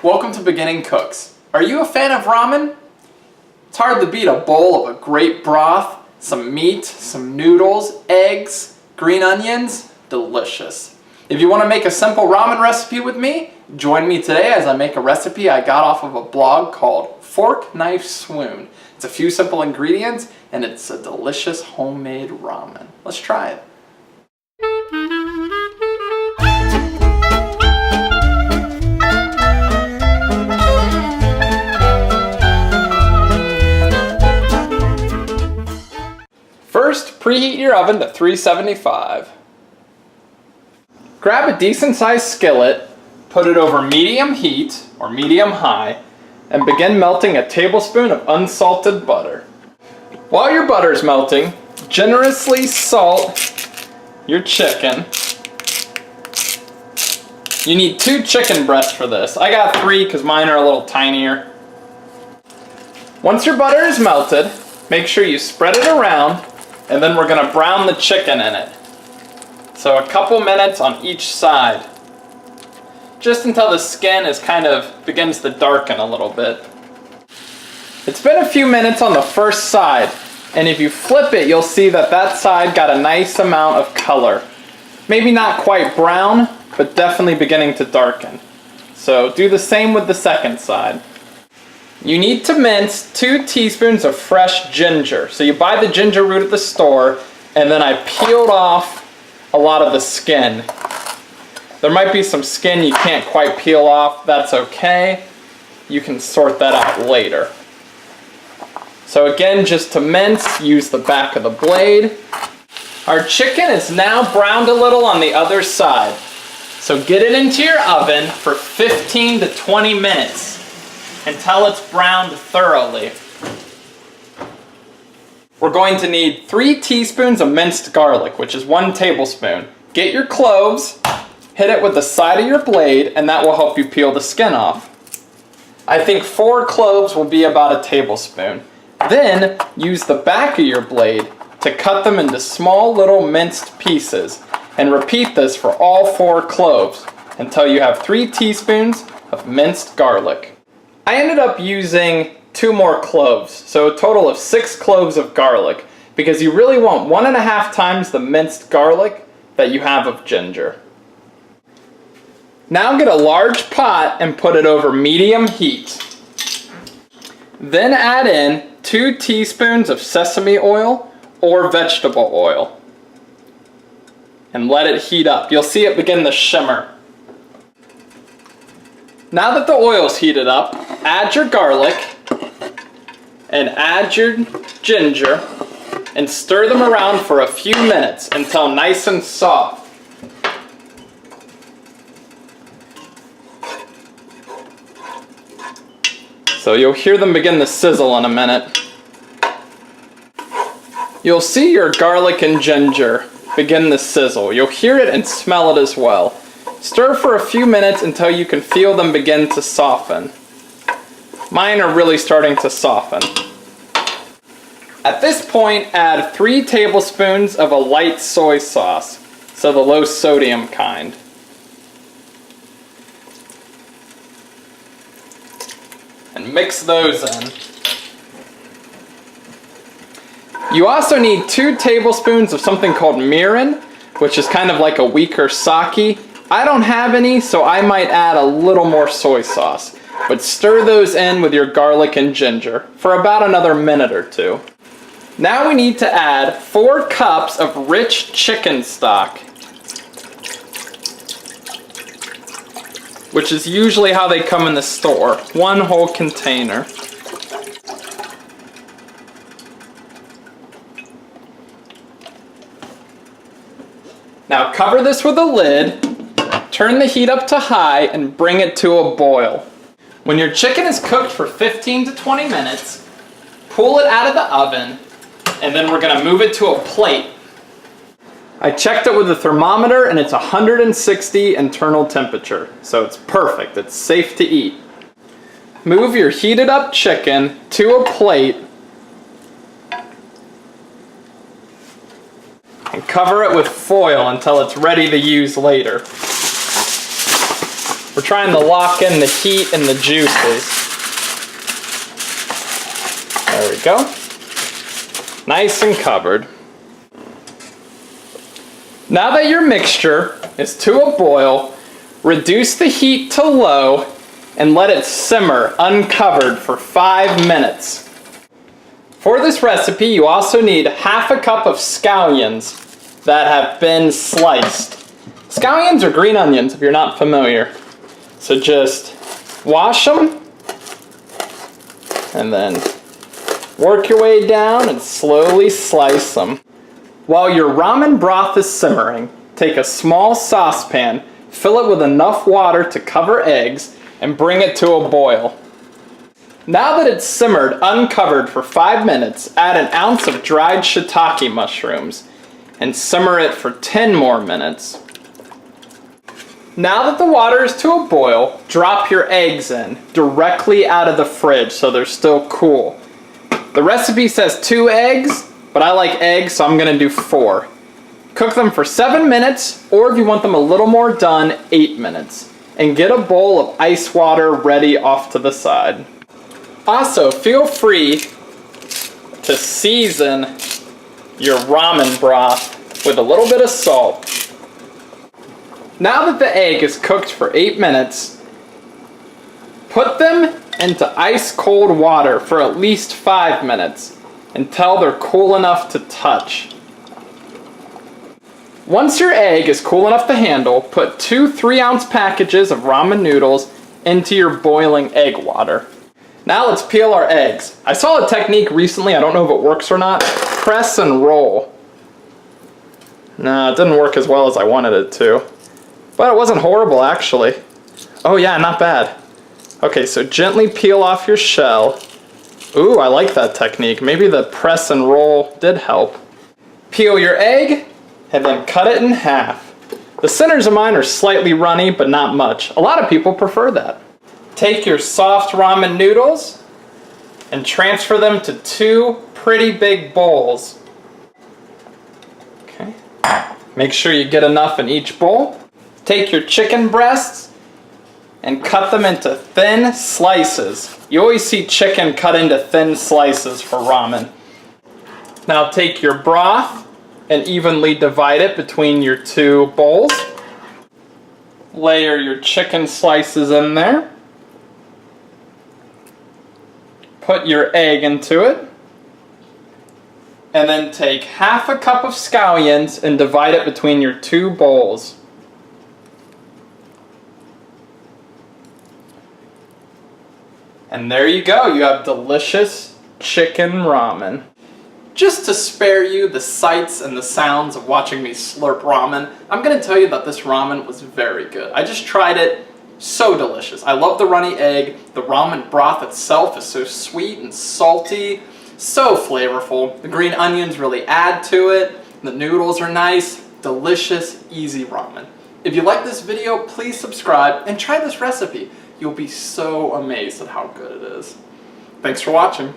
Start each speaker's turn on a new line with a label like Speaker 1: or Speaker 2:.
Speaker 1: welcome to Beginning Cooks. Are you a fan of ramen? It's hard to beat a bowl of a great broth, some meat, some noodles, eggs, green onions. Delicious. If you want to make a simple ramen recipe with me, join me today as I make a recipe I got off of a blog called Fork Knife Swoon. It's a few simple ingredients and it's a delicious homemade ramen. Let's try it. First, preheat your oven to 375. Grab a decent sized skillet, put it over medium heat or medium high, and begin melting a tablespoon of unsalted butter. While your butter is melting, generously salt your chicken. You need 2 chicken breasts for this. I got 3 because mine are a little tinier. Once your butter is melted, make sure you spread it around, and then we're going to brown the chicken in it. So a couple minutes on each side, just until the skin begins to darken a little bit. It's been a few minutes on the first side, and if you flip it, you'll see that side got a nice amount of color. Maybe not quite brown, but definitely beginning to darken. So do the same with the second side. You need to mince 2 teaspoons of fresh ginger. So you buy the ginger root at the store, and then I peeled off a lot of the skin. There might be some skin you can't quite peel off. That's okay. You can sort that out later. So again, just to mince, use the back of the blade. Our chicken is now browned a little on the other side. So get it into your oven for 15 to 20 minutes. Until it's browned thoroughly. We're going to need 3 teaspoons of minced garlic, which is 1 tablespoon. Get your cloves, hit it with the side of your blade, and that will help you peel the skin off. I think 4 cloves will be about a tablespoon. Then use the back of your blade to cut them into small little minced pieces, and repeat this for all 4 cloves until you have 3 teaspoons of minced garlic. I ended up using 2 more cloves, so a total of 6 cloves of garlic, because you really want 1.5 times the minced garlic that you have of ginger. Now get a large pot and put it over medium heat. Then add in 2 teaspoons of sesame oil or vegetable oil. And let it heat up. You'll see it begin to shimmer. Now that the oil's heated up, add your garlic and add your ginger and stir them around for a few minutes until nice and soft. So you'll hear them begin to sizzle in a minute. You'll see your garlic and ginger begin to sizzle. You'll hear it and smell it as well. Stir for a few minutes until you can feel them begin to soften. Mine are really starting to soften. At this point, add 3 tablespoons of a light soy sauce, so the low sodium kind. And mix those in. You also need 2 tablespoons of something called Mirin, which is kind of like a weaker sake. I don't have any, so I might add a little more soy sauce. But stir those in with your garlic and ginger for about another minute or 2. Now we need to add 4 cups of rich chicken stock, which is usually how they come in the store, 1 whole container. Now cover this with a lid. Turn the heat up to high and bring it to a boil. When your chicken is cooked for 15 to 20 minutes, pull it out of the oven, and then we're going to move it to a plate. I checked it with a thermometer and it's 160 internal temperature, so it's perfect. It's safe to eat. Move your heated up chicken to a plate and cover it with foil until it's ready to use later. We're trying to lock in the heat and the juices. There we go. Nice and covered. Now that your mixture is to a boil, reduce the heat to low and let it simmer uncovered for 5 minutes. For this recipe, you also need half a cup of scallions that have been sliced. Scallions are green onions if you're not familiar. So just wash them and then work your way down and slowly slice them. While your ramen broth is simmering, take a small saucepan, fill it with enough water to cover eggs, and bring it to a boil. Now that it's simmered uncovered for 5 minutes, add an ounce of dried shiitake mushrooms and simmer it for 10 more minutes. Now that the water is to a boil, drop your eggs in directly out of the fridge so they're still cool. The recipe says 2 eggs, but I like eggs, so I'm going to do 4. Cook them for 7 minutes, or if you want them a little more done, 8 minutes. And get a bowl of ice water ready off to the side. Also, feel free to season your ramen broth with a little bit of salt. Now that the egg is cooked for 8 minutes, put them into ice cold water for at least 5 minutes until they're cool enough to touch. Once your egg is cool enough to handle, put 2 3-ounce packages of ramen noodles into your boiling egg water. Now let's peel our eggs. I saw a technique recently, I don't know if it works or not. Press and roll. Nah, it didn't work as well as I wanted it to. But it wasn't horrible actually. Oh yeah, not bad. Okay, so gently peel off your shell. Ooh, I like that technique. Maybe the press and roll did help. Peel your egg and then cut it in half. The centers of mine are slightly runny, but not much. A lot of people prefer that. Take your soft ramen noodles and transfer them to 2 pretty big bowls. Okay. Make sure you get enough in each bowl. Take your chicken breasts and cut them into thin slices. You always see chicken cut into thin slices for ramen. Now take your broth and evenly divide it between your 2 bowls. Layer your chicken slices in there. Put your egg into it. And then take half a cup of scallions and divide it between your 2 bowls. And there you go, you have delicious chicken ramen. Just to spare you the sights and the sounds of watching me slurp ramen, I'm going to tell you that this ramen was very good. I just tried it, so delicious. I love the runny egg, the ramen broth itself is so sweet and salty, so flavorful. The green onions really add to it, the noodles are nice, delicious, easy ramen. If you like this video, please subscribe and try this recipe. You'll be so amazed at how good it is. Thanks for watching.